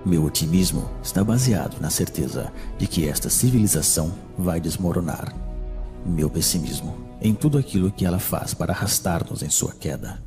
Meu otimismo está baseado na certeza de que esta civilização vai desmoronar. Meu pessimismo em tudo aquilo que ela faz para arrastar-nos em sua queda.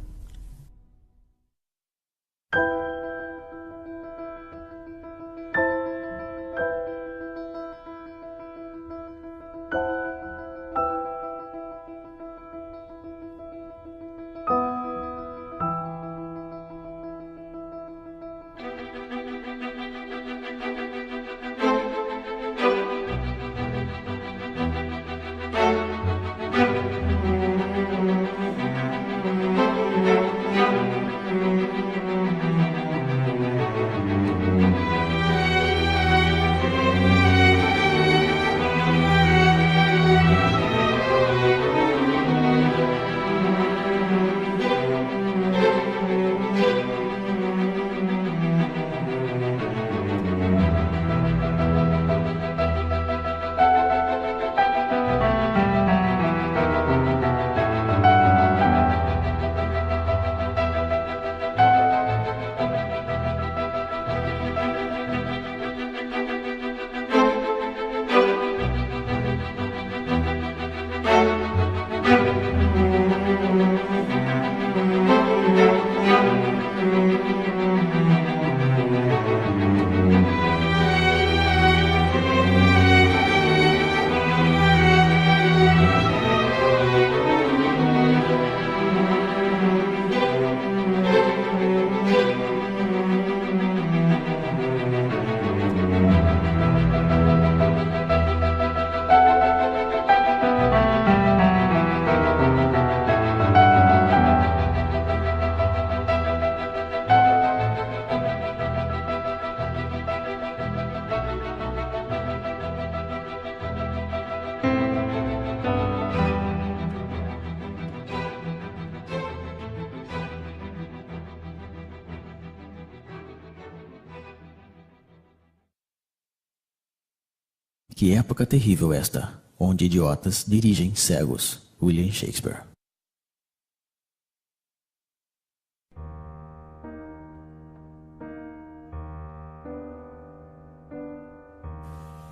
Que época terrível esta, onde idiotas dirigem cegos. William Shakespeare.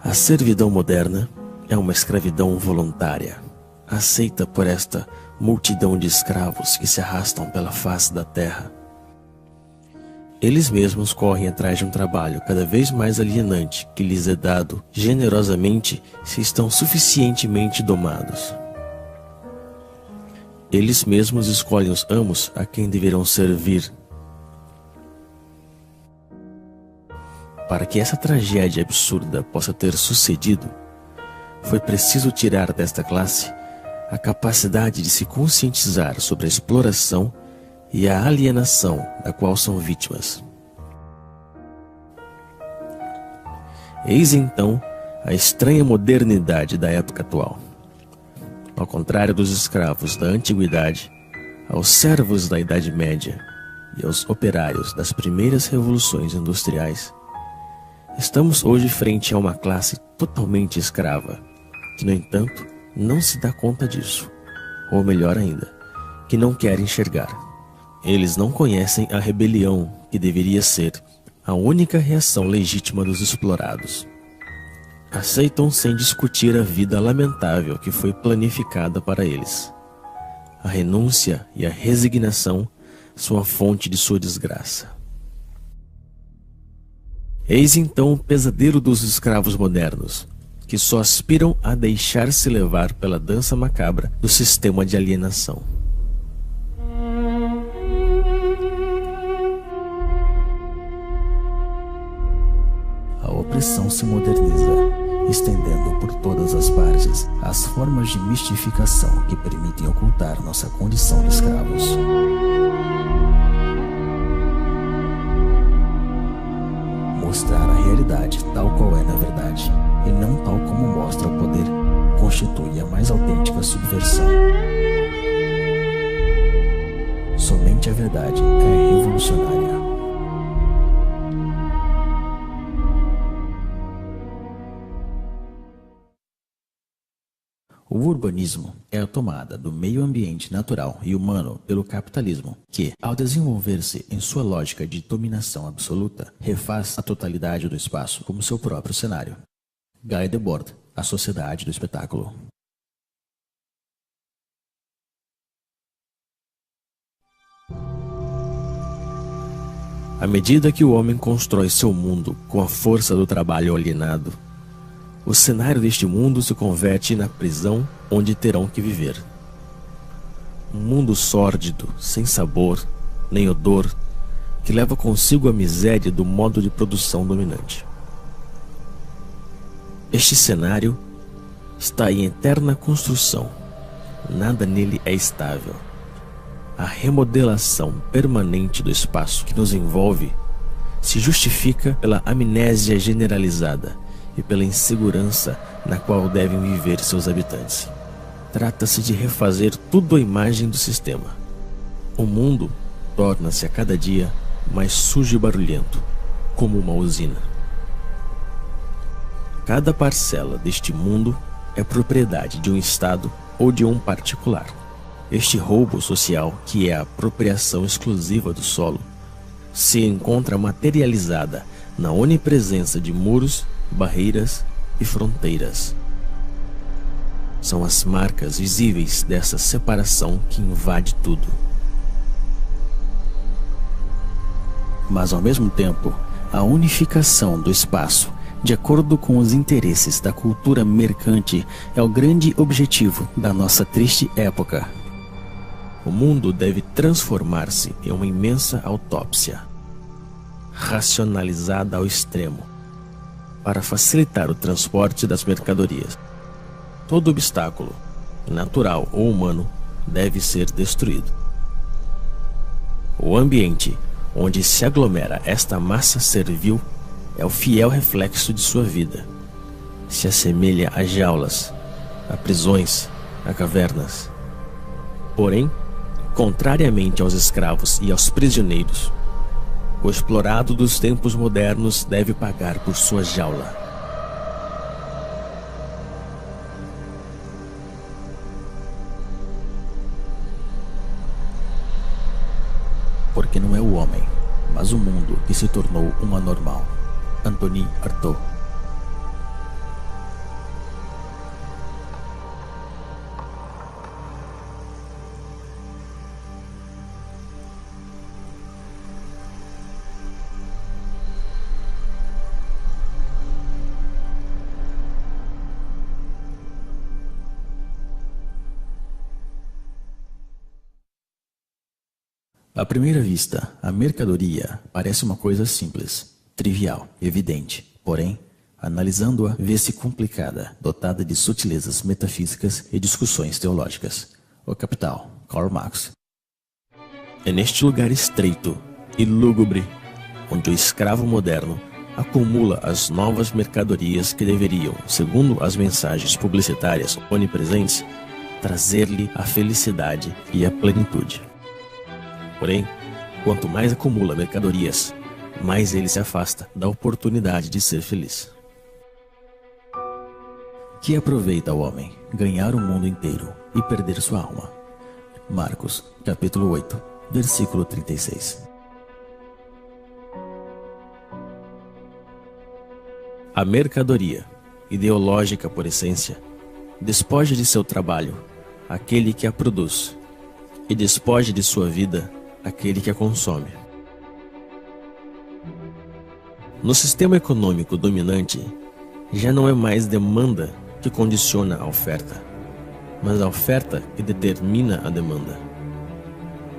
A servidão moderna é uma escravidão voluntária, aceita por esta multidão de escravos que se arrastam pela face da terra. Eles mesmos correm atrás de um trabalho cada vez mais alienante que lhes é dado generosamente se estão suficientemente domados. Eles mesmos escolhem os amos a quem deverão servir. Para que essa tragédia absurda possa ter sucedido, foi preciso tirar desta classe a capacidade de se conscientizar sobre a exploração e a alienação da qual são vítimas. Eis então a estranha modernidade da época atual. Ao contrário dos escravos da antiguidade, aos servos da Idade Média e aos operários das primeiras revoluções industriais, estamos hoje frente a uma classe totalmente escrava, que, no entanto, não se dá conta disso, ou melhor ainda, que não quer enxergar. Eles não conhecem a rebelião que deveria ser a única reação legítima dos explorados. Aceitam sem discutir a vida lamentável que foi planificada para eles. A renúncia e a resignação são a fonte de sua desgraça. Eis então o pesadelo dos escravos modernos, que só aspiram a deixar-se levar pela dança macabra do sistema de alienação. A opressão se moderniza, estendendo por todas as partes as formas de mistificação que permitem ocultar nossa condição de escravos. Mostrar a realidade tal qual é na verdade, e não tal como mostra o poder, constitui a mais autêntica subversão. Somente a verdade é revolucionária. O urbanismo é a tomada do meio ambiente natural e humano pelo capitalismo, que, ao desenvolver-se em sua lógica de dominação absoluta, refaz a totalidade do espaço como seu próprio cenário. Guy Debord, A Sociedade do Espetáculo. À medida que o homem constrói seu mundo com a força do trabalho alienado, o cenário deste mundo se converte na prisão onde terão que viver. Um mundo sórdido, sem sabor, nem odor, que leva consigo a miséria do modo de produção dominante. Este cenário está em eterna construção. Nada nele é estável. A remodelação permanente do espaço que nos envolve se justifica pela amnésia generalizada e pela insegurança na qual devem viver seus habitantes. Trata-se de refazer tudo à imagem do sistema. O mundo torna-se a cada dia mais sujo e barulhento, como uma usina. Cada parcela deste mundo é propriedade de um Estado ou de um particular. Este roubo social, que é a apropriação exclusiva do solo, se encontra materializada na onipresença de muros, barreiras e fronteiras. São as marcas visíveis dessa separação que invade tudo. Mas ao mesmo tempo, a unificação do espaço, de acordo com os interesses da cultura mercante, é o grande objetivo da nossa triste época. O mundo deve transformar-se em uma imensa autópsia, racionalizada ao extremo, para facilitar o transporte das mercadorias. Todo obstáculo, natural ou humano, deve ser destruído. O ambiente onde se aglomera esta massa servil é o fiel reflexo de sua vida. Se assemelha a jaulas, a prisões, a cavernas. Porém, contrariamente aos escravos e aos prisioneiros, o explorado dos tempos modernos deve pagar por sua jaula. Porque não é o homem, mas o mundo que se tornou um anormal. Anthony Artaud. À primeira vista, a mercadoria parece uma coisa simples, trivial, evidente. Porém, analisando-a, vê-se complicada, dotada de sutilezas metafísicas e discussões teológicas. O Capital, Karl Marx. É neste lugar estreito e lúgubre onde o escravo moderno acumula as novas mercadorias que deveriam, segundo as mensagens publicitárias onipresentes, trazer-lhe a felicidade e a plenitude. Porém, quanto mais acumula mercadorias, mais ele se afasta da oportunidade de ser feliz. Que aproveita ao homem ganhar o mundo inteiro e perder sua alma? Marcos, capítulo 8, versículo 36. A mercadoria, ideológica por essência, despoja de seu trabalho aquele que a produz e despoja de sua vida aquele que a consome. No sistema econômico dominante, já não é mais demanda que condiciona a oferta, mas a oferta que determina a demanda.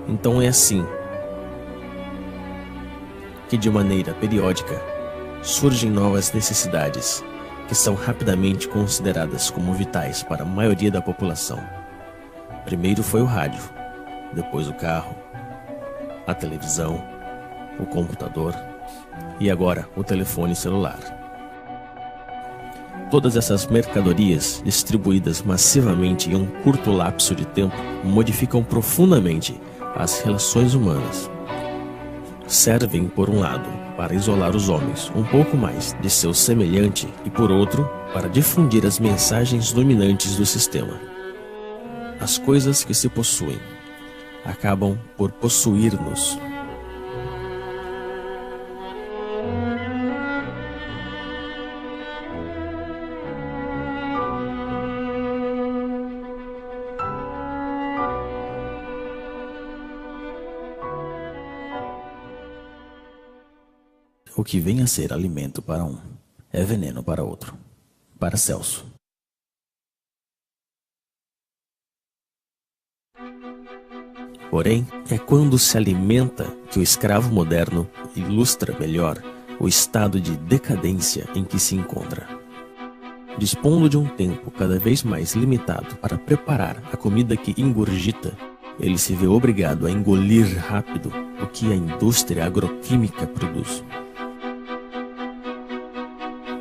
Então é assim que, de maneira periódica, surgem novas necessidades que são rapidamente consideradas como vitais para a maioria da população. Primeiro foi o rádio, depois o carro, a televisão, o computador e agora o telefone celular. Todas essas mercadorias, distribuídas massivamente em um curto lapso de tempo, modificam profundamente as relações humanas. servem, por um lado, para isolar os homens um pouco mais de seu semelhante e, por outro, para difundir as mensagens dominantes do sistema. As coisas que se possuem acabam por possuir-nos. O que vem a ser alimento para um é veneno para outro. Para Celso. Porém, é quando se alimenta que o escravo moderno ilustra melhor o estado de decadência em que se encontra. Dispondo de um tempo cada vez mais limitado para preparar a comida que ingurgita, ele se vê obrigado a engolir rápido o que a indústria agroquímica produz.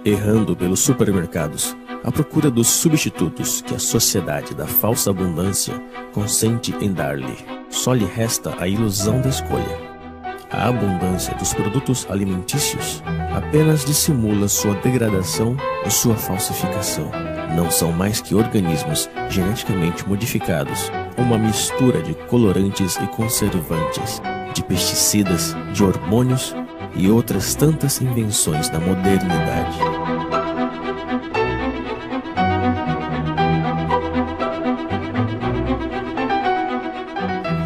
Errando pelos supermercados, à procura dos substitutos que a sociedade da falsa abundância consente em dar-lhe, só lhe resta a ilusão da escolha. A abundância dos produtos alimentícios apenas dissimula sua degradação e sua falsificação. Não são mais que organismos geneticamente modificados, uma mistura de colorantes e conservantes, de pesticidas, de hormônios e outras tantas invenções da modernidade.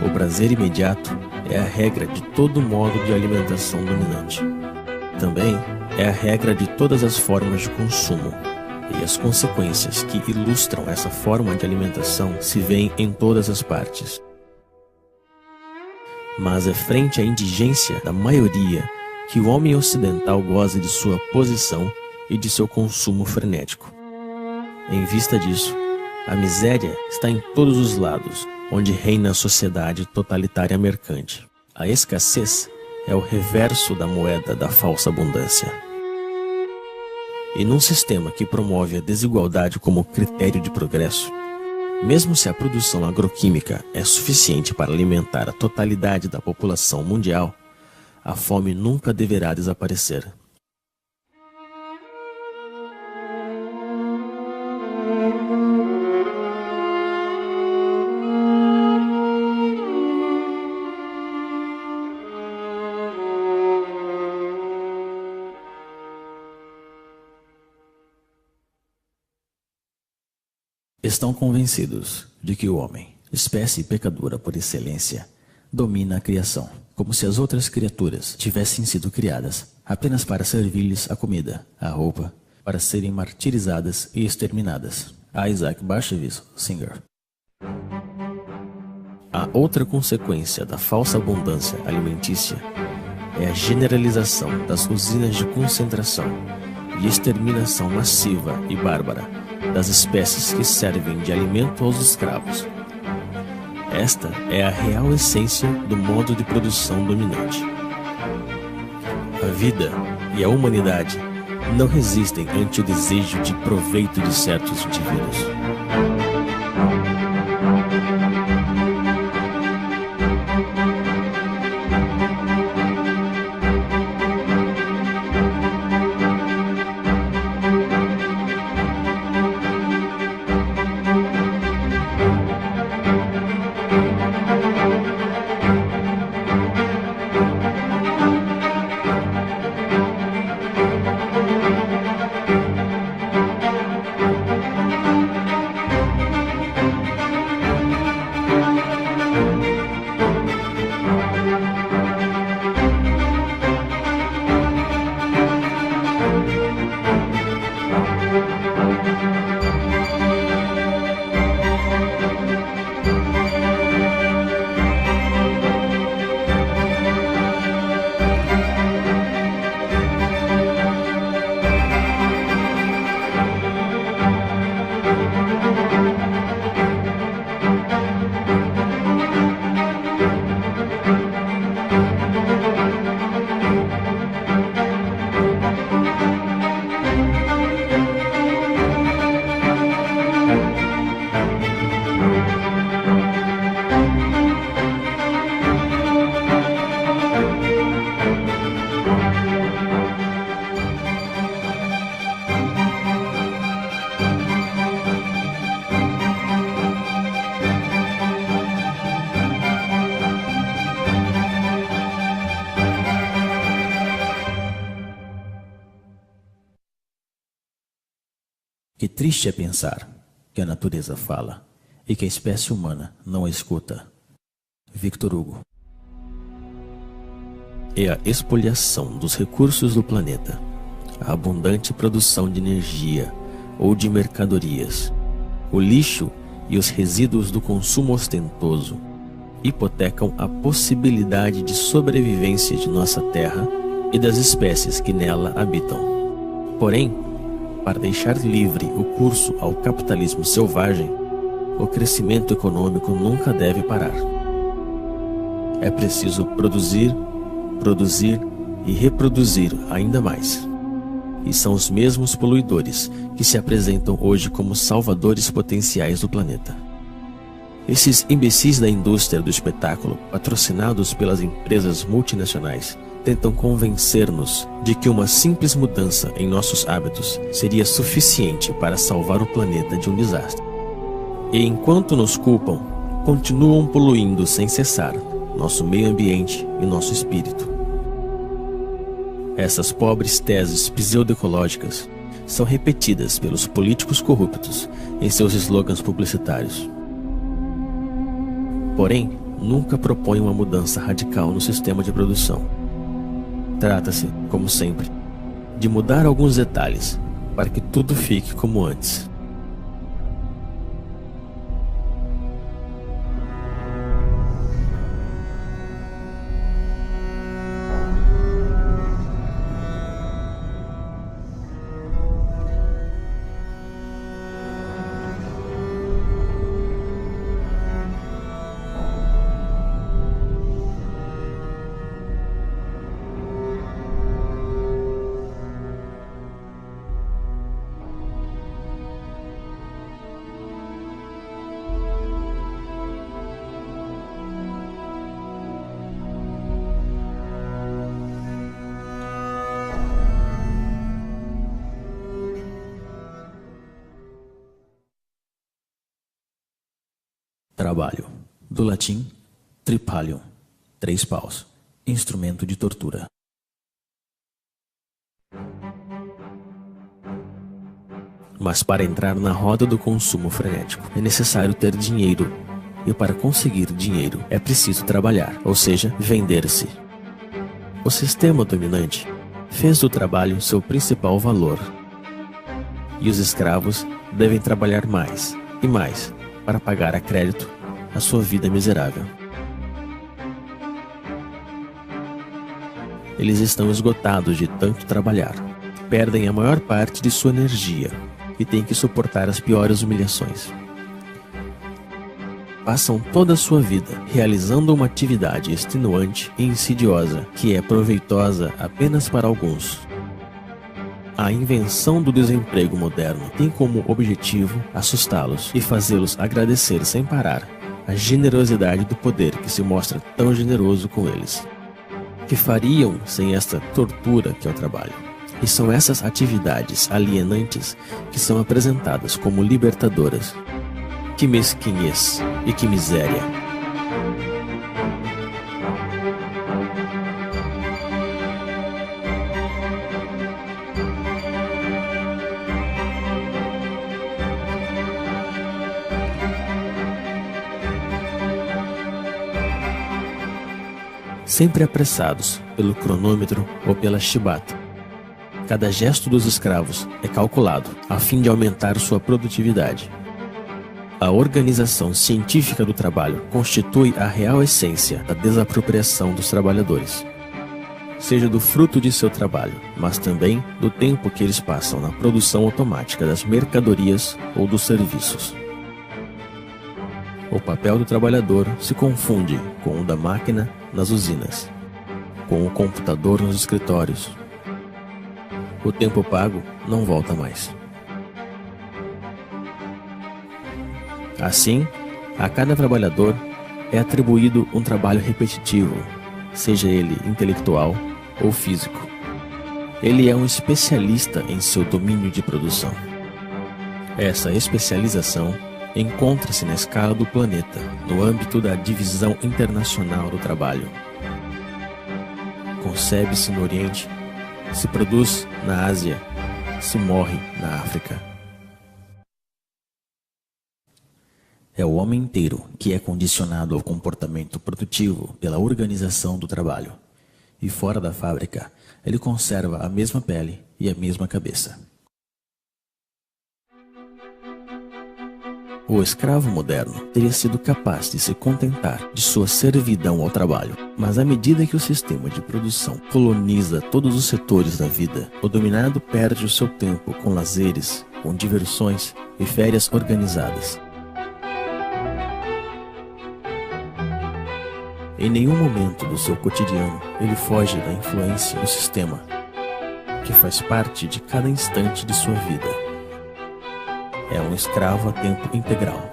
O prazer imediato é a regra de todo modo de alimentação dominante. Também é a regra de todas as formas de consumo, e as consequências que ilustram essa forma de alimentação se veem em todas as partes. Mas é frente à indigência da maioria que o homem ocidental goza de sua posição e de seu consumo frenético. Em vista disso, a miséria está em todos os lados, onde reina a sociedade totalitária mercante. A escassez é o reverso da moeda da falsa abundância. E num sistema que promove a desigualdade como critério de progresso, mesmo se a produção agroquímica é suficiente para alimentar a totalidade da população mundial, a fome nunca deverá desaparecer. Estão convencidos de que o homem, espécie pecadora por excelência, domina a criação, como se as outras criaturas tivessem sido criadas apenas para servir-lhes a comida, a roupa, para serem martirizadas e exterminadas. Isaac Bashevis Singer. A outra consequência da falsa abundância alimentícia é a generalização das usinas de concentração e exterminação massiva e bárbara das espécies que servem de alimento aos escravos. Esta é a real essência do modo de produção dominante. A vida e a humanidade não resistem ante o desejo de proveito de certos indivíduos. triste é pensar que a natureza fala e que a espécie humana não a escuta. Victor Hugo. É a expoliação dos recursos do planeta, a abundante produção de energia ou de mercadorias, o lixo e os resíduos do consumo ostentoso hipotecam a possibilidade de sobrevivência de nossa Terra e das espécies que nela habitam. Porém, para deixar livre o curso ao capitalismo selvagem, o crescimento econômico nunca deve parar. É preciso produzir e reproduzir ainda mais. E são os mesmos poluidores que se apresentam hoje como salvadores potenciais do planeta. Esses imbecis da indústria do espetáculo, patrocinados pelas empresas multinacionais, tentam convencer-nos de que uma simples mudança em nossos hábitos seria suficiente para salvar o planeta de um desastre. E enquanto nos culpam, continuam poluindo sem cessar nosso meio ambiente e nosso espírito. Essas pobres teses pseudoecológicas são repetidas pelos políticos corruptos em seus slogans publicitários. Porém, nunca propõem uma mudança radical no sistema de produção. Trata-se, como sempre, de mudar alguns detalhes para que tudo fique como antes. Trabalho. Do latim, tripalium, 3 paus, instrumento de tortura. Mas para entrar na roda do consumo frenético é necessário ter dinheiro, e para conseguir dinheiro é preciso trabalhar, ou seja, vender-se. O sistema dominante fez do trabalho seu principal valor, e os escravos devem trabalhar mais e mais para pagar a crédito a sua vida miserável. Eles estão esgotados de tanto trabalhar, perdem a maior parte de sua energia e têm que suportar as piores humilhações. Passam toda a sua vida realizando uma atividade extenuante e insidiosa que é proveitosa apenas para alguns. A invenção do desemprego moderno tem como objetivo assustá-los e fazê-los agradecer sem parar a generosidade do poder que se mostra tão generoso com eles. Que fariam sem esta tortura que é o trabalho? E são essas atividades alienantes que são apresentadas como libertadoras. Que mesquinhez e que miséria! Sempre apressados pelo cronômetro ou pela chibata. Cada gesto dos escravos é calculado a fim de aumentar sua produtividade. A organização científica do trabalho constitui a real essência da desapropriação dos trabalhadores, seja do fruto de seu trabalho, mas também do tempo que eles passam na produção automática das mercadorias ou dos serviços. O papel do trabalhador se confunde com o da máquina nas usinas, com o computador nos escritórios. O tempo pago não volta mais. Assim, a cada trabalhador é atribuído um trabalho repetitivo, seja ele intelectual ou físico. Ele é um especialista em seu domínio de produção. Essa especialização encontra-se na escala do planeta, no âmbito da Divisão Internacional do Trabalho. Concebe-se no Oriente, se produz na Ásia, se morre na África. É o homem inteiro que é condicionado ao comportamento produtivo pela organização do trabalho. E fora da fábrica, ele conserva a mesma pele e a mesma cabeça. O escravo moderno teria sido capaz de se contentar de sua servidão ao trabalho, mas à medida que o sistema de produção coloniza todos os setores da vida, o dominado perde o seu tempo com lazeres, com diversões e férias organizadas. Em nenhum momento do seu cotidiano ele foge da influência do sistema, que faz parte de cada instante de sua vida. É um escravo a tempo integral.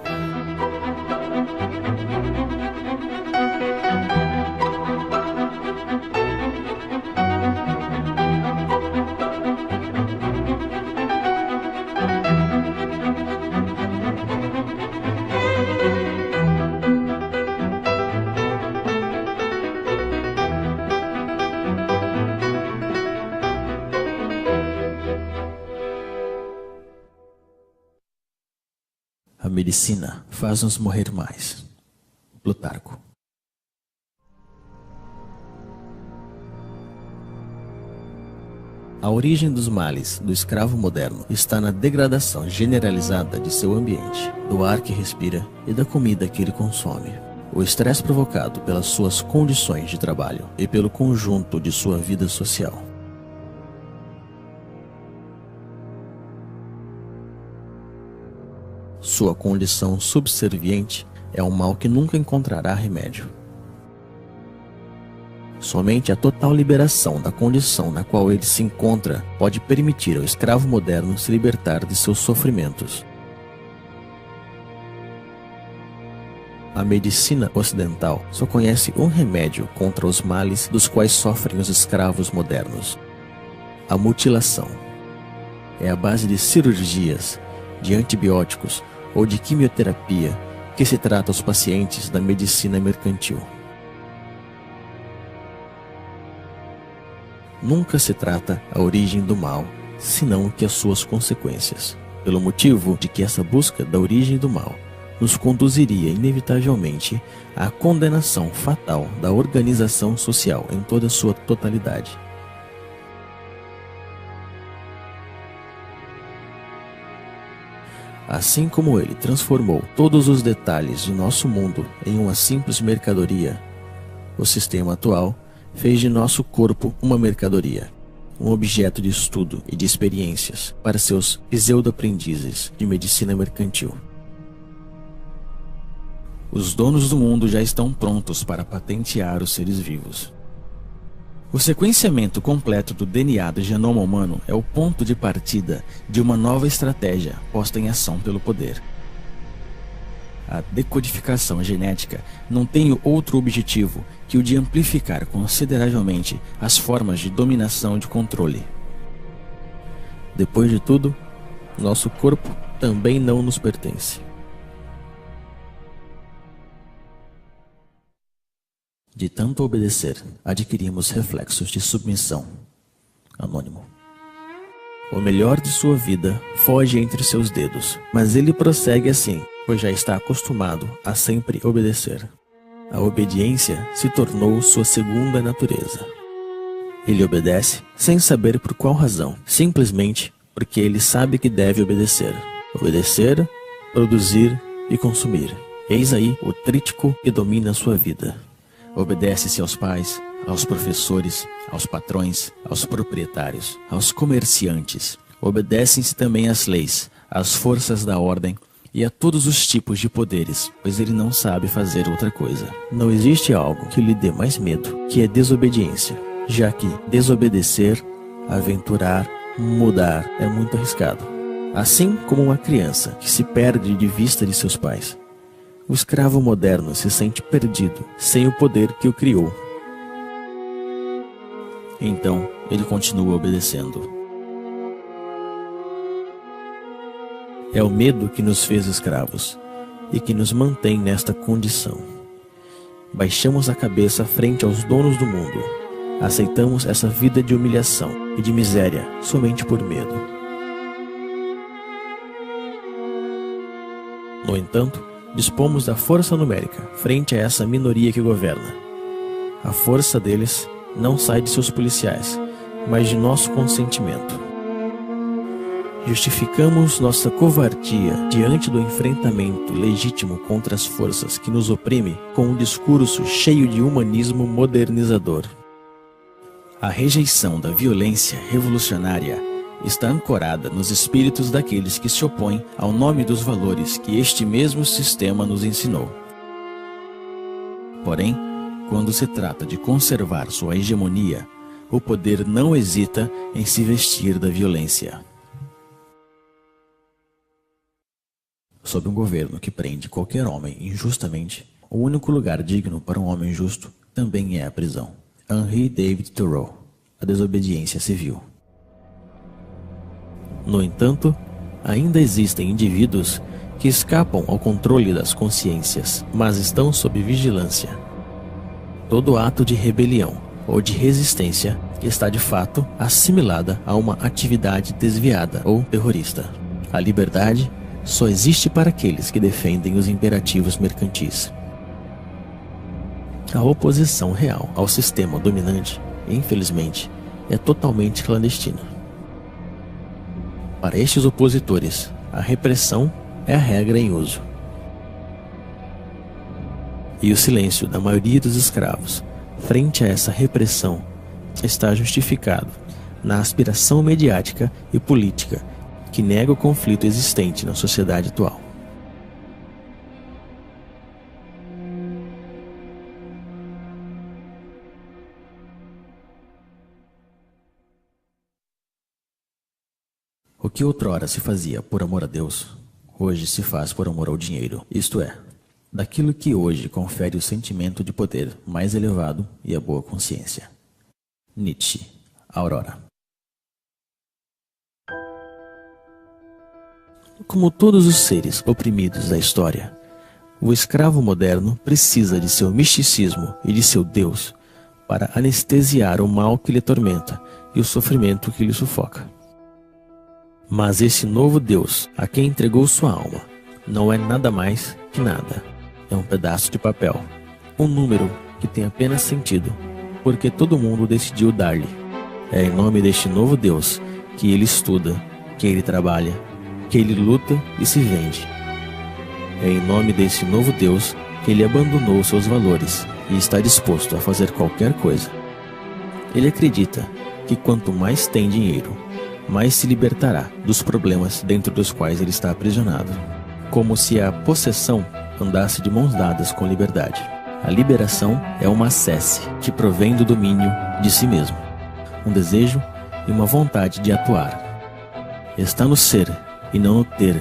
A medicina faz-nos morrer mais. Plutarco. A origem dos males do escravo moderno está na degradação generalizada de seu ambiente, do ar que respira e da comida que ele consome. O estresse provocado pelas suas condições de trabalho e pelo conjunto de sua vida social. Sua condição subserviente é um mal que nunca encontrará remédio. Somente a total liberação da condição na qual ele se encontra pode permitir ao escravo moderno se libertar de seus sofrimentos. A medicina ocidental só conhece um remédio contra os males dos quais sofrem os escravos modernos: a mutilação. É a base de cirurgias, de antibióticos ou de quimioterapia que se trata aos pacientes da medicina mercantil. Nunca se trata a origem do mal, senão que as suas consequências, pelo motivo de que essa busca da origem do mal nos conduziria inevitavelmente à condenação fatal da organização social em toda a sua totalidade. Assim como ele transformou todos os detalhes de nosso mundo em uma simples mercadoria, o sistema atual fez de nosso corpo uma mercadoria, um objeto de estudo e de experiências para seus pseudo-aprendizes de medicina mercantil. Os donos do mundo já estão prontos para patentear os seres vivos. O sequenciamento completo do DNA do genoma humano é o ponto de partida de uma nova estratégia posta em ação pelo poder. A decodificação genética não tem outro objetivo que o de amplificar consideravelmente as formas de dominação e de controle. Depois de tudo, nosso corpo também não nos pertence. De tanto obedecer, adquirimos reflexos de submissão. Anônimo. O melhor de sua vida foge entre seus dedos, mas ele prossegue assim, pois já está acostumado a sempre obedecer. A obediência se tornou sua segunda natureza. Ele obedece sem saber por qual razão, simplesmente porque ele sabe que deve obedecer. Obedecer, produzir e consumir. Eis aí o trítico que domina sua vida. Obedece-se aos pais, aos professores, aos patrões, aos proprietários, aos comerciantes. Obedecem-se também às leis, às forças da ordem e a todos os tipos de poderes, pois ele não sabe fazer outra coisa. Não existe algo que lhe dê mais medo que a desobediência, já que desobedecer, aventurar, mudar é muito arriscado. Assim como uma criança que se perde de vista de seus pais, o escravo moderno se sente perdido, sem o poder que o criou. Então, ele continua obedecendo. É o medo que nos fez escravos e que nos mantém nesta condição. Baixamos a cabeça frente aos donos do mundo. Aceitamos essa vida de humilhação e de miséria somente por medo. No entanto, dispomos da força numérica frente a essa minoria que governa. A força deles não sai de seus policiais, mas de nosso consentimento. Justificamos nossa covardia diante do enfrentamento legítimo contra as forças que nos oprimem com um discurso cheio de humanismo modernizador. A rejeição da violência revolucionária está ancorada nos espíritos daqueles que se opõem ao nome dos valores que este mesmo sistema nos ensinou. Porém, quando se trata de conservar sua hegemonia, o poder não hesita em se vestir da violência. Sob um governo que prende qualquer homem injustamente, o único lugar digno para um homem justo também é a prisão. Henry David Thoreau, A Desobediência Civil. No entanto, ainda existem indivíduos que escapam ao controle das consciências, mas estão sob vigilância. Todo ato de rebelião ou de resistência está de fato assimilada a uma atividade desviada ou terrorista. A liberdade só existe para aqueles que defendem os imperativos mercantis. A oposição real ao sistema dominante, infelizmente, é totalmente clandestina. Para estes opositores, a repressão é a regra em uso. E o silêncio da maioria dos escravos frente a essa repressão está justificado na aspiração mediática e política que nega o conflito existente na sociedade atual. O que outrora se fazia por amor a Deus, hoje se faz por amor ao dinheiro, isto é, daquilo que hoje confere o sentimento de poder mais elevado e a boa consciência. Nietzsche, Aurora. Como todos os seres oprimidos da história, o escravo moderno precisa de seu misticismo e de seu Deus para anestesiar o mal que lhe atormenta e o sofrimento que lhe sufoca. Mas esse novo Deus, a quem entregou sua alma, não é nada mais que nada. É um pedaço de papel, um número que tem apenas sentido, porque todo mundo decidiu dar-lhe. É em nome deste novo Deus que ele estuda, que ele trabalha, que ele luta e se vende. É em nome desse novo Deus que ele abandonou seus valores e está disposto a fazer qualquer coisa. Ele acredita que quanto mais tem dinheiro, mais se libertará dos problemas dentro dos quais ele está aprisionado. Como se a possessão andasse de mãos dadas com liberdade. A liberação é uma acesse que provém do domínio de si mesmo, um desejo e uma vontade de atuar. Está no ser e não no ter.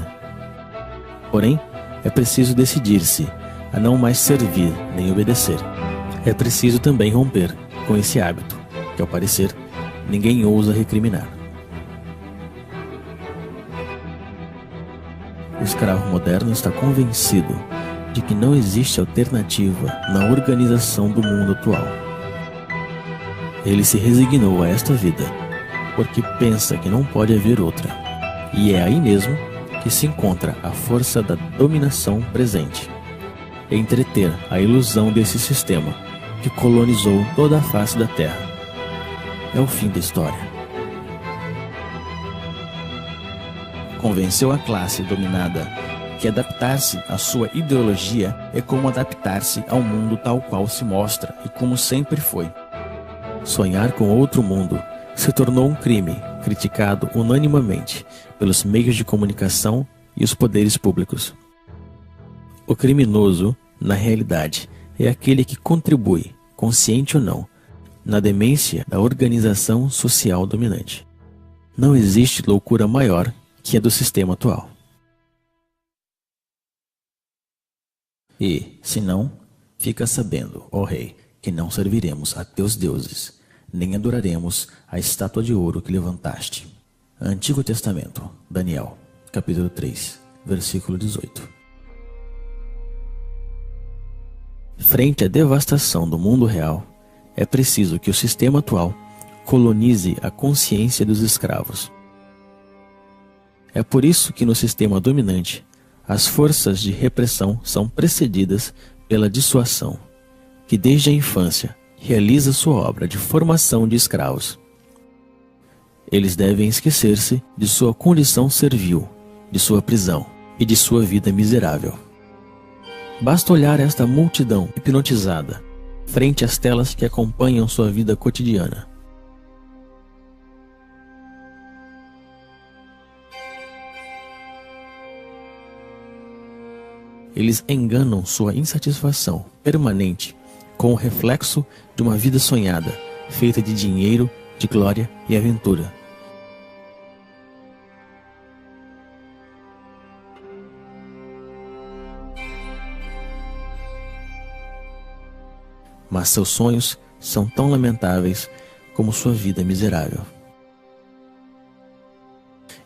Porém, é preciso decidir-se a não mais servir nem obedecer. É preciso também romper com esse hábito, que ao parecer ninguém ousa recriminar. O escravo moderno está convencido de que não existe alternativa na organização do mundo atual. Ele se resignou a esta vida, porque pensa que não pode haver outra. E é aí mesmo que se encontra a força da dominação presente. Entreter a ilusão desse sistema que colonizou toda a face da Terra. É o fim da história. Convenceu a classe dominada que adaptar-se à sua ideologia é como adaptar-se ao mundo tal qual se mostra e como sempre foi. Sonhar com outro mundo se tornou um crime criticado unanimemente pelos meios de comunicação e os poderes públicos. O criminoso, na realidade, é aquele que contribui, consciente ou não, na demência da organização social dominante. Não existe loucura maior que a do sistema atual. E, se não, fica sabendo, ó rei, que não serviremos a teus deuses, nem adoraremos a estátua de ouro que levantaste. Antigo Testamento, Daniel, capítulo 3, versículo 18. Frente à devastação do mundo real, é preciso que o sistema atual colonize a consciência dos escravos. É por isso que no sistema dominante, as forças de repressão são precedidas pela dissuasão, que desde a infância realiza sua obra de formação de escravos. Eles devem esquecer-se de sua condição servil, de sua prisão e de sua vida miserável. Basta olhar esta multidão hipnotizada frente às telas que acompanham sua vida cotidiana. Eles enganam sua insatisfação permanente com o reflexo de uma vida sonhada, feita de dinheiro, de glória e aventura. Mas seus sonhos são tão lamentáveis como sua vida miserável.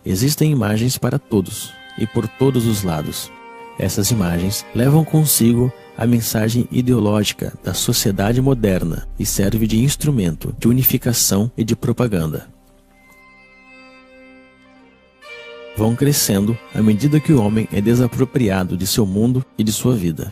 Existem imagens para todos e por todos os lados. Essas imagens levam consigo a mensagem ideológica da sociedade moderna e serve de instrumento de unificação e de propaganda. Vão crescendo à medida que o homem é desapropriado de seu mundo e de sua vida.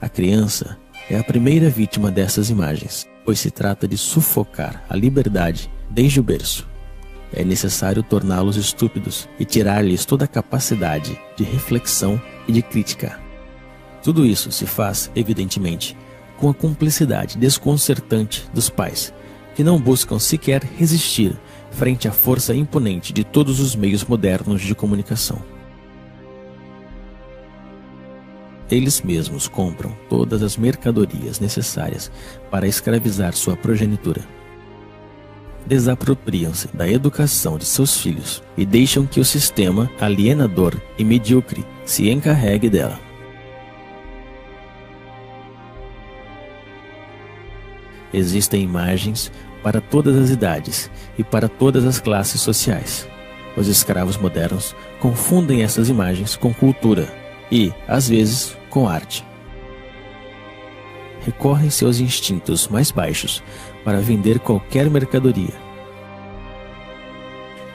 A criança é a primeira vítima dessas imagens, pois se trata de sufocar a liberdade desde o berço. É necessário torná-los estúpidos e tirar-lhes toda a capacidade de reflexão e de crítica. Tudo isso se faz, evidentemente, com a cumplicidade desconcertante dos pais, que não buscam sequer resistir frente à força imponente de todos os meios modernos de comunicação. Eles mesmos compram todas as mercadorias necessárias para escravizar sua progenitura. Desapropriam-se da educação de seus filhos e deixam que o sistema alienador e medíocre se encarregue dela. Existem imagens para todas as idades e para todas as classes sociais. Os escravos modernos confundem essas imagens com cultura e, às vezes, com arte. Recorrem seus instintos mais baixos para vender qualquer mercadoria.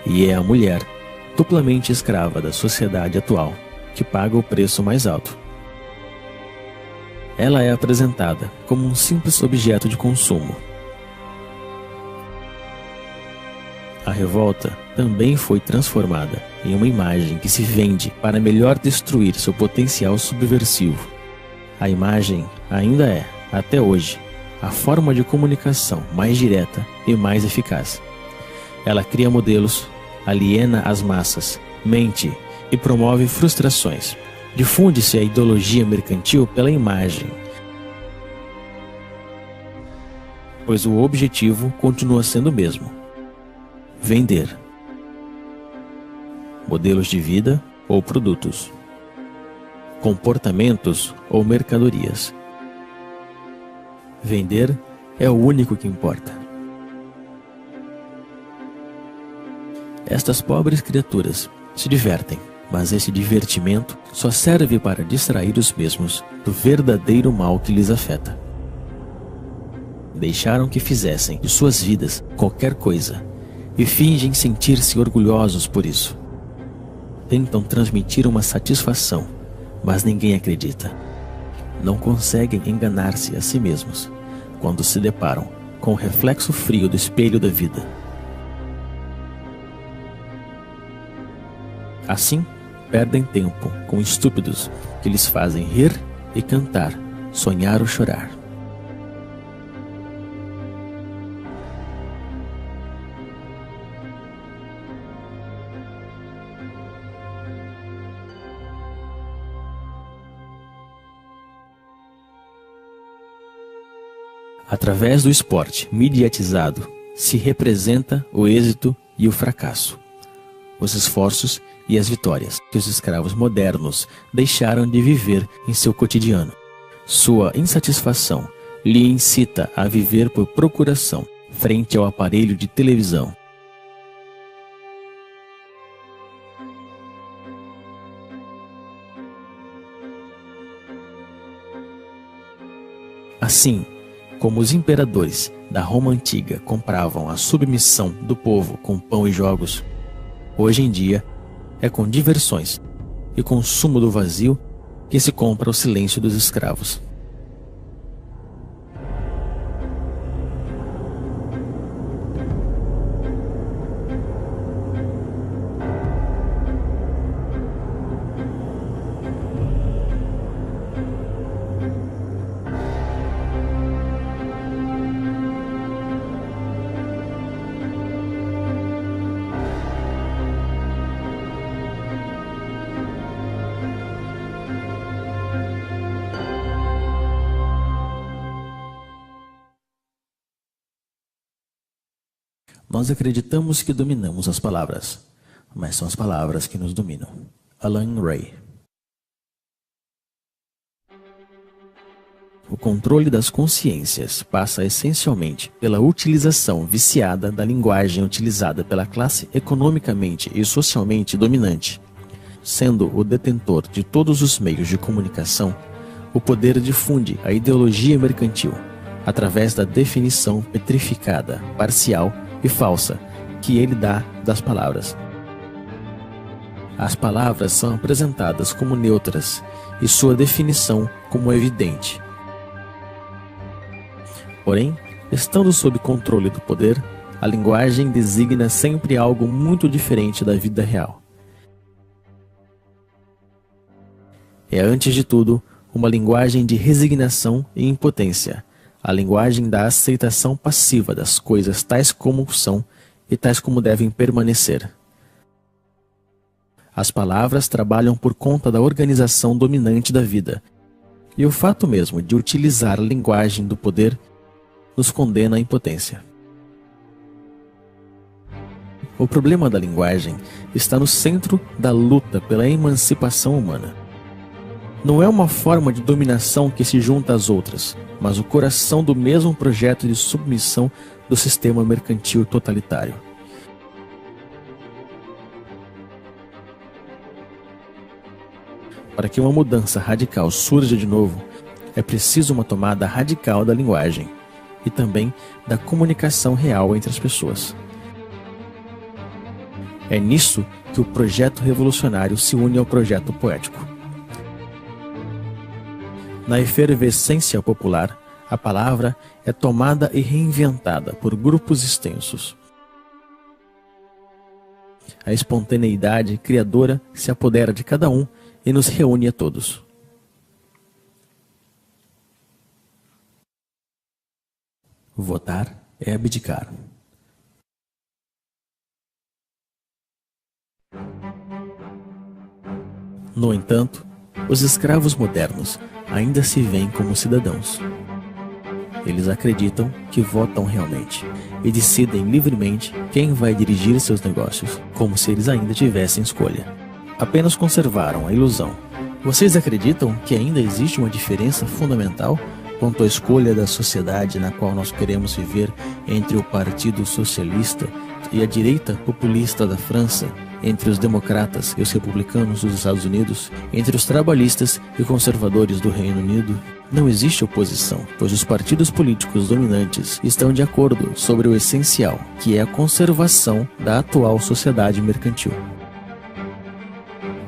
E é a mulher, duplamente escrava da sociedade atual, que paga o preço mais alto. Ela é apresentada como um simples objeto de consumo. A revolta também foi transformada em uma imagem que se vende para melhor destruir seu potencial subversivo. A imagem ainda é, até hoje, a forma de comunicação mais direta e mais eficaz. Ela cria modelos, aliena as massas, mente e promove frustrações. Difunde-se a ideologia mercantil pela imagem, pois o objetivo continua sendo o mesmo: vender. Modelos de vida ou produtos, comportamentos ou mercadorias. Vender é o único que importa. Estas pobres criaturas se divertem, mas esse divertimento só serve para distrair os mesmos do verdadeiro mal que lhes afeta. Deixaram que fizessem de suas vidas qualquer coisa e fingem sentir-se orgulhosos por isso. Tentam transmitir uma satisfação, mas ninguém acredita. Não conseguem enganar-se a si mesmos quando se deparam com o reflexo frio do espelho da vida. Assim, perdem tempo com estúpidos que lhes fazem rir e cantar, sonhar ou chorar. Através do esporte mediatizado, se representa o êxito e o fracasso, os esforços e as vitórias que os escravos modernos deixaram de viver em seu cotidiano. Sua insatisfação lhe incita a viver por procuração frente ao aparelho de televisão. Assim como os imperadores da Roma antiga compravam a submissão do povo com pão e jogos, hoje em dia é com diversões e consumo do vazio que se compra o silêncio dos escravos. Nós acreditamos que dominamos as palavras, mas são as palavras que nos dominam. Alan Ray. O controle das consciências passa essencialmente pela utilização viciada da linguagem utilizada pela classe economicamente e socialmente dominante. Sendo o detentor de todos os meios de comunicação, o poder difunde a ideologia mercantil, através da definição petrificada, parcial e falsa que ele dá das palavras. As palavras são apresentadas como neutras e sua definição como evidente. Porém, estando sob controle do poder, a linguagem designa sempre algo muito diferente da vida real. É, antes de tudo, uma linguagem de resignação e impotência, a linguagem da aceitação passiva das coisas tais como são e tais como devem permanecer. As palavras trabalham por conta da organização dominante da vida, e o fato mesmo de utilizar a linguagem do poder nos condena à impotência. O problema da linguagem está no centro da luta pela emancipação humana. Não é uma forma de dominação que se junta às outras, mas o coração do mesmo projeto de submissão do sistema mercantil totalitário. Para que uma mudança radical surja de novo, é preciso uma tomada radical da linguagem e também da comunicação real entre as pessoas. É nisso que o projeto revolucionário se une ao projeto poético. Na efervescência popular, a palavra é tomada e reinventada por grupos extensos. A espontaneidade criadora se apodera de cada um e nos reúne a todos. Votar é abdicar. No entanto, os escravos modernos ainda se veem como cidadãos. Eles acreditam que votam realmente e decidem livremente quem vai dirigir seus negócios, como se eles ainda tivessem escolha. Apenas conservaram a ilusão. Vocês acreditam que ainda existe uma diferença fundamental quanto à escolha da sociedade na qual nós queremos viver entre o Partido Socialista e a direita populista da França, entre os democratas e os republicanos dos Estados Unidos, entre os trabalhistas e conservadores do Reino Unido? Não existe oposição, pois os partidos políticos dominantes estão de acordo sobre o essencial, que é a conservação da atual sociedade mercantil.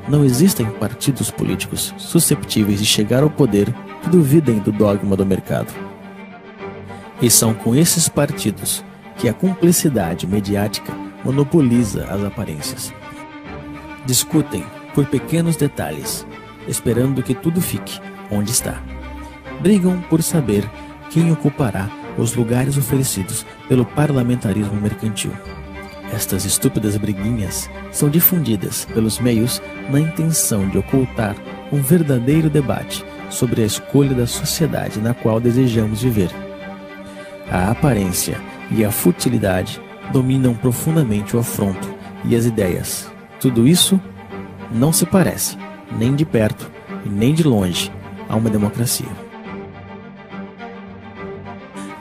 Não existem partidos políticos susceptíveis de chegar ao poder que duvidem do dogma do mercado. E são com esses partidos que a cumplicidade mediática monopoliza as aparências. Discutem por pequenos detalhes, esperando que tudo fique onde está. Brigam por saber quem ocupará os lugares oferecidos pelo parlamentarismo mercantil. Estas estúpidas briguinhas são difundidas pelos meios na intenção de ocultar um verdadeiro debate sobre a escolha da sociedade na qual desejamos viver. A aparência e a futilidade dominam profundamente o afronto e as ideias. Tudo isso não se parece, nem de perto e nem de longe, a uma democracia.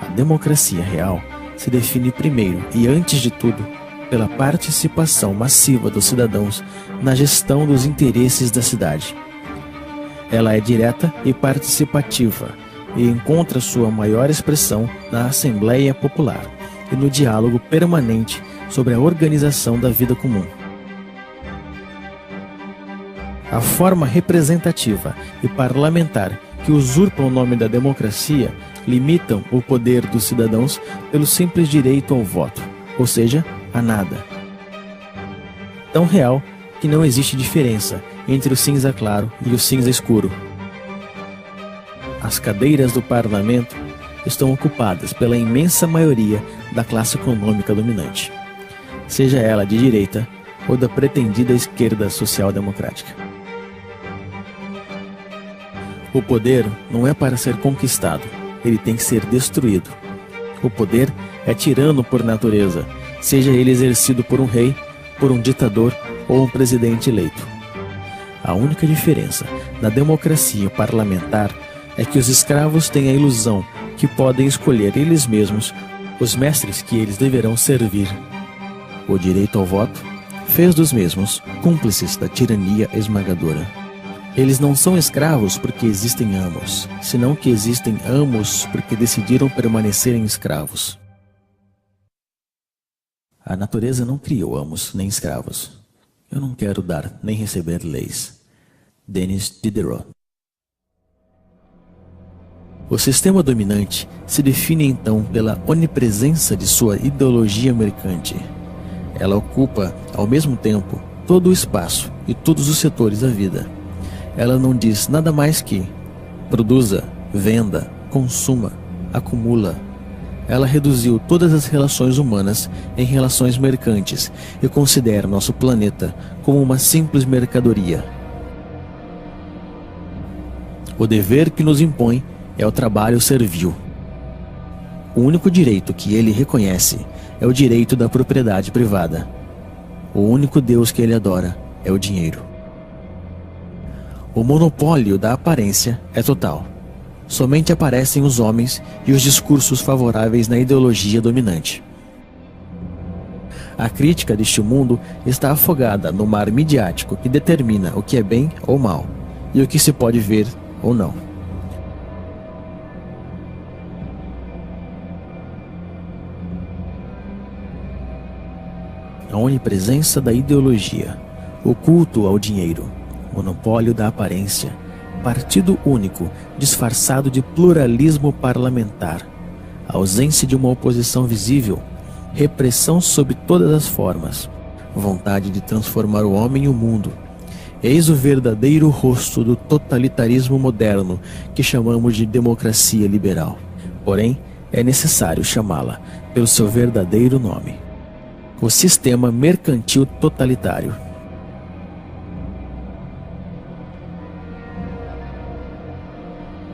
A democracia real se define primeiro e antes de tudo pela participação massiva dos cidadãos na gestão dos interesses da cidade. Ela é direta e participativa, e encontra sua maior expressão na Assembleia Popular e no diálogo permanente sobre a organização da vida comum. A forma representativa e parlamentar que usurpam o nome da democracia limitam o poder dos cidadãos pelo simples direito ao voto, ou seja, a nada. Tão real que não existe diferença entre o cinza claro e o cinza escuro. As cadeiras do parlamento estão ocupadas pela imensa maioria da classe econômica dominante, seja ela de direita ou da pretendida esquerda social-democrática. O poder não é para ser conquistado, ele tem que ser destruído. O poder é tirano por natureza, seja ele exercido por um rei, por um ditador ou um presidente eleito. A única diferença na democracia parlamentar é que os escravos têm a ilusão que podem escolher eles mesmos os mestres que eles deverão servir. O direito ao voto fez dos mesmos cúmplices da tirania esmagadora. Eles não são escravos porque existem amos, senão que existem amos porque decidiram permanecerem escravos. A natureza não criou amos nem escravos. Eu não quero dar nem receber leis. Denis Diderot. O sistema dominante se define então pela onipresença de sua ideologia mercante. Ela ocupa, ao mesmo tempo, todo o espaço e todos os setores da vida. Ela não diz nada mais que produza, venda, consuma, acumula. Ela reduziu todas as relações humanas em relações mercantes e considera nosso planeta como uma simples mercadoria. O dever que nos impõe é o trabalho servil. O único direito que ele reconhece é o direito da propriedade privada. O único Deus que ele adora é o dinheiro. O monopólio da aparência é total. Somente aparecem os homens e os discursos favoráveis na ideologia dominante. A crítica deste mundo está afogada no mar midiático que determina o que é bem ou mal, e o que se pode ver ou não. A onipresença da ideologia, o culto ao dinheiro, monopólio da aparência, partido único disfarçado de pluralismo parlamentar, ausência de uma oposição visível, repressão sob todas as formas, vontade de transformar o homem e o mundo. Eis o verdadeiro rosto do totalitarismo moderno que chamamos de democracia liberal. Porém, é necessário chamá-la pelo seu verdadeiro nome: o sistema mercantil totalitário.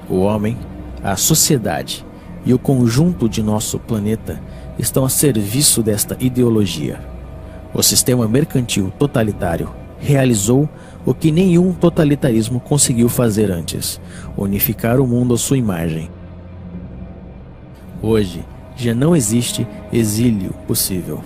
O homem, a sociedade e o conjunto de nosso planeta estão a serviço desta ideologia. O sistema mercantil totalitário realizou o que nenhum totalitarismo conseguiu fazer antes: unificar o mundo à sua imagem. Hoje, já não existe exílio possível.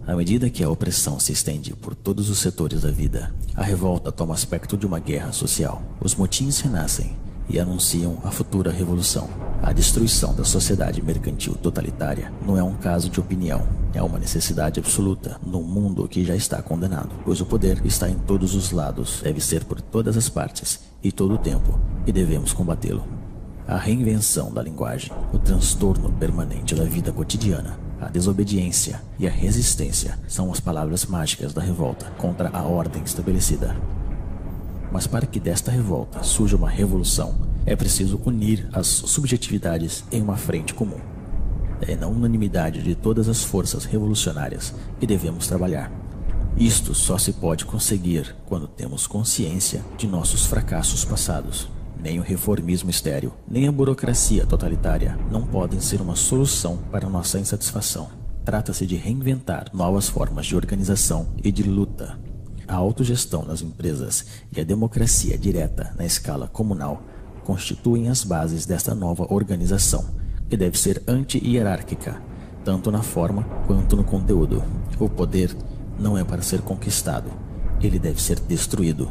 À medida que a opressão se estende por todos os setores da vida, a revolta toma aspecto de uma guerra social. Os motins renascem e anunciam a futura revolução. A destruição da sociedade mercantil totalitária não é um caso de opinião, é uma necessidade absoluta num mundo que já está condenado, pois o poder está em todos os lados, deve ser por todas as partes e todo o tempo, e devemos combatê-lo. A reinvenção da linguagem, o transtorno permanente da vida cotidiana, a desobediência e a resistência são as palavras mágicas da revolta contra a ordem estabelecida. Mas para que desta revolta surja uma revolução, é preciso unir as subjetividades em uma frente comum. É na unanimidade de todas as forças revolucionárias que devemos trabalhar. Isto só se pode conseguir quando temos consciência de nossos fracassos passados. Nem o reformismo estéril, nem a burocracia totalitária não podem ser uma solução para nossa insatisfação. Trata-se de reinventar novas formas de organização e de luta. A autogestão nas empresas e a democracia direta na escala comunal constituem as bases desta nova organização, que deve ser anti-hierárquica, tanto na forma quanto no conteúdo. O poder não é para ser conquistado, ele deve ser destruído.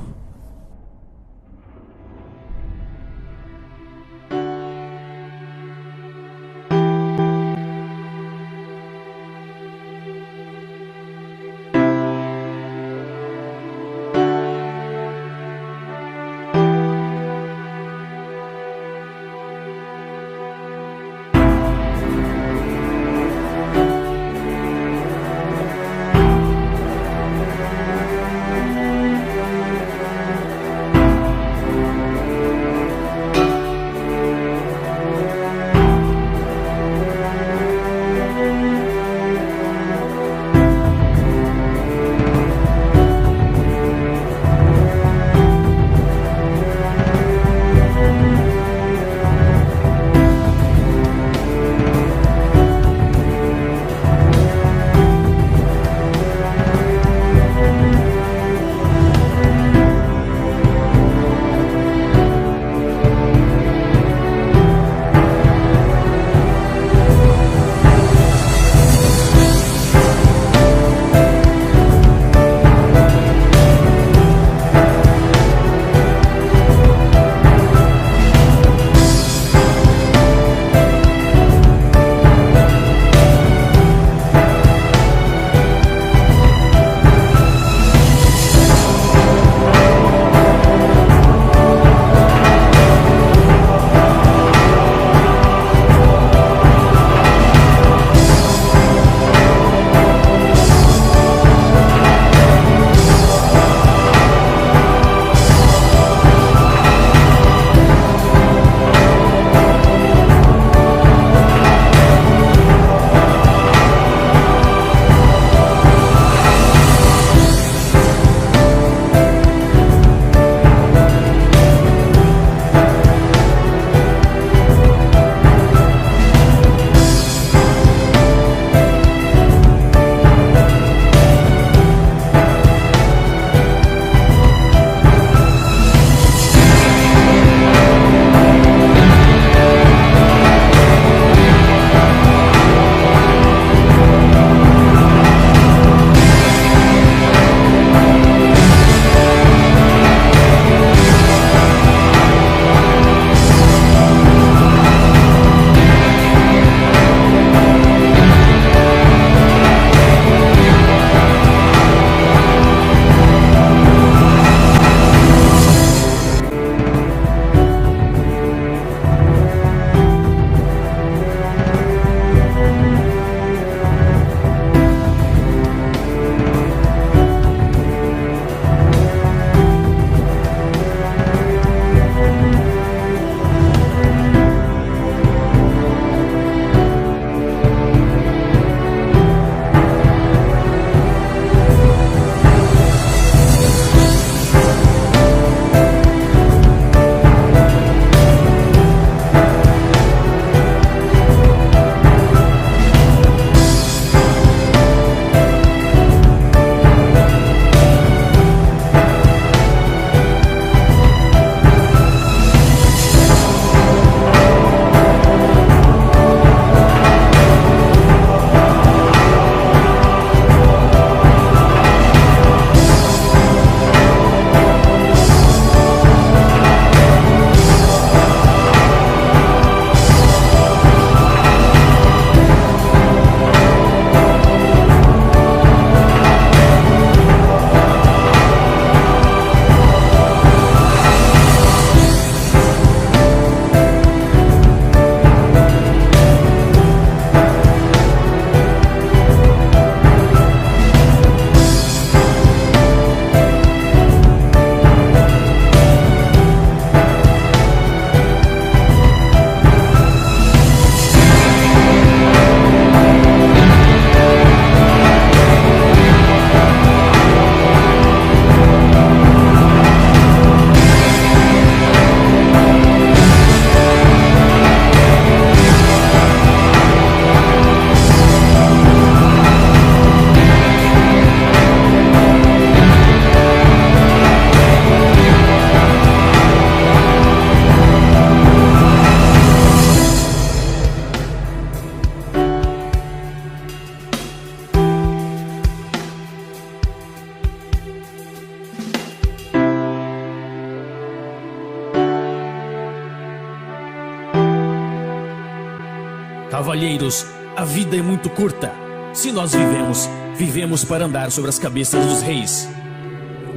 Cavalheiros, a vida é muito curta. Se nós vivemos, vivemos para andar sobre as cabeças dos reis.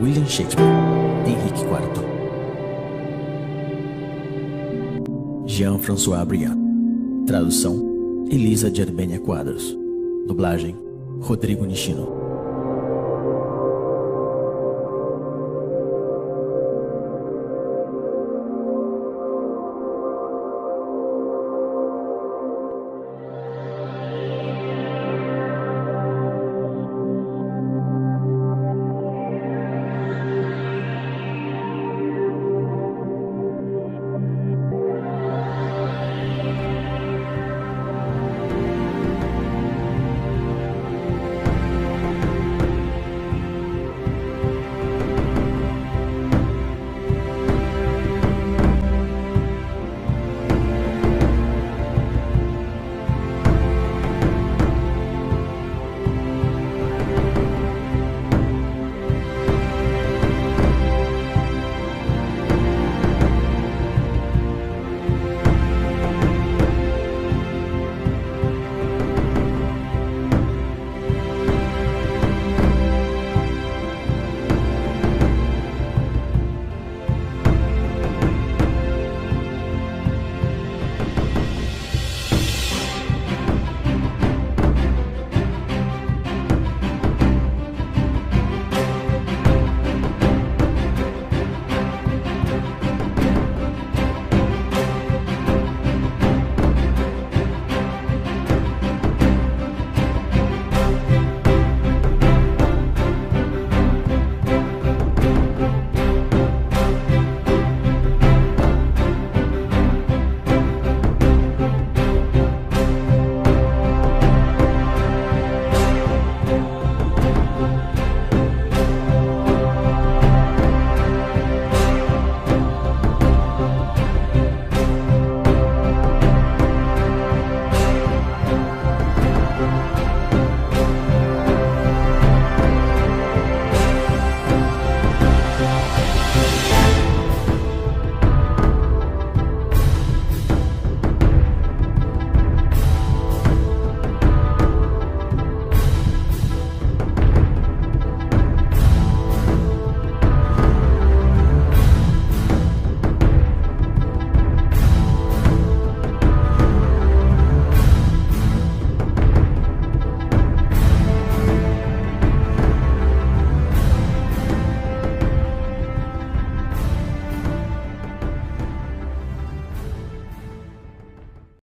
William Shakespeare, Henrique IV. Jean-François Briand. Tradução: Elisa de Armênia Quadros. Dublagem: Rodrigo Nishino.